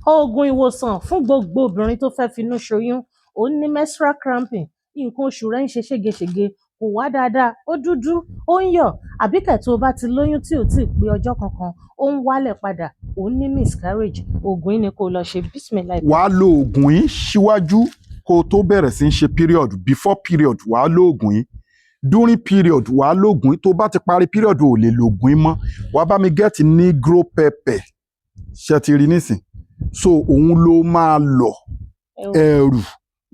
Oògùn ìwòsàn fún gbogbo obìnrin tó fẹ́ finú ṣoyún. Ó ní menstrual cramping, nǹkan oṣù rẹ̀ ń ṣe ségesège, kò wá dáadáa, ó dúdú, ó ń yọ̀, àbí kẹ̀ tó bá ti lóyún tí ò tíì pé ọjọ́ kankan, ó ń wálẹ̀ padà, ó ní miscarriage. Oògùn yìí ni kó lọ ṣe bismillah. Wàá lo oògùn yìí síwájú kó o tó bẹ̀rẹ̀ sí í ṣe period. Before period wàá lo oògùn yìí. During period wàá lo oògùn yìí. Tó bá ti parí period ò lè lo oògùn yìí mọ́. Wàá bá mi get negro pepper. Ṣé ti rí nísìn? So òun ló máa lọ ẹ̀rù.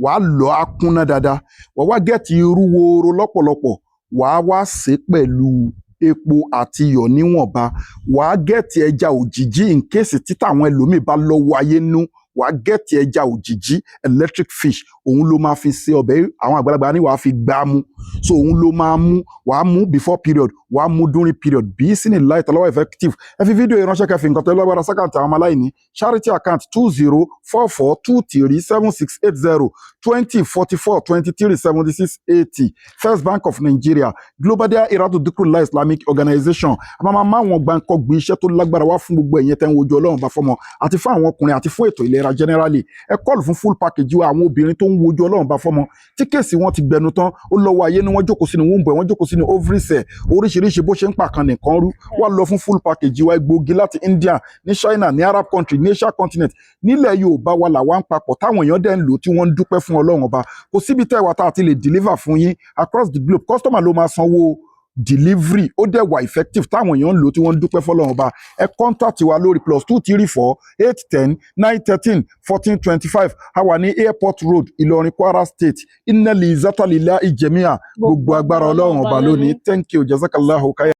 Wàá lọ akúnná dáadáa. Wàá wá get irú woro lọ́pọ̀lọpọ̀. Wàá wá sè pẹ̀lú epo àti iyọ̀ níwọ̀nba. Wàá gẹ̀tì ẹja òjìjí in case tí táwọn ẹlòmíì bá lọ́wọ́ ayé nú. Wàá gẹ̀tì ẹja òjìjí electric fish. Òun ló máa fi ṣe ọbẹ̀. Àwọn àgbàlagbà ní wàá fi gbá mú. So òun ló máa mú. Wàá mú before period. Wàá mú during period. Bí sí ní láì tọ́lọ́wọ́ effective. Ẹ fi fídíò ìránṣẹ́ kẹfì nǹkan tó lọ́gbàdà sákàǹtì àwọn ọmọ aláìní. Charity account 2044237680 2044237680. First Bank of Nigeria. Global Dahiratu Dhikrlahi Islamic Organization. Àmọ́ máa wọn gbàǹkọ́ gbé iṣẹ́ tó lágbára wá fún gbogbo ẹ̀yin tẹ́ ń wojú Ọlọ́run bá fọ́mọ àti fún àwọn ọkùnrin àti fún ètò ìlera generally. Ẹ kọ́ọ̀lù fún full package wa àwọn obìnrin tó ń wojú Ọlọ́run bá fọ́mọ tí kéèsì wọn ti gbẹnu tán ó lọ́wọ́ ayé ni wọ́n jókòó sínú womb wọ́n jókòó sínú ovaries oríṣiríṣi bó ṣe ń pàkan nìkan rú wá lọ fún full package wa egbòogi láti India ní China ní Arab country ní Asia continent nílẹ̀ Yorùbá wa làwa ń papọ̀ táwọn èèyàn dẹ̀ ń lò tí wọ́n ń dúpẹ́ fún Ọlọ́run ọba kò síbi tẹ́ wa tá a ti lè deliver fún yín across the globe customer ló máa sanwó delivery ó dẹ̀ wà effective táwọn èèyàn ń lò tí wọ́n ń dúpẹ́ fọ́lọ́run ọba ẹ contact wa lórí +234 810 913 1425 a wà ní airport road Ìlọrin Kwara state innal izzata lillahi jami'a gbogbo agbára Ọlọ́run ọba lónìí thank you jazakallahu khairan.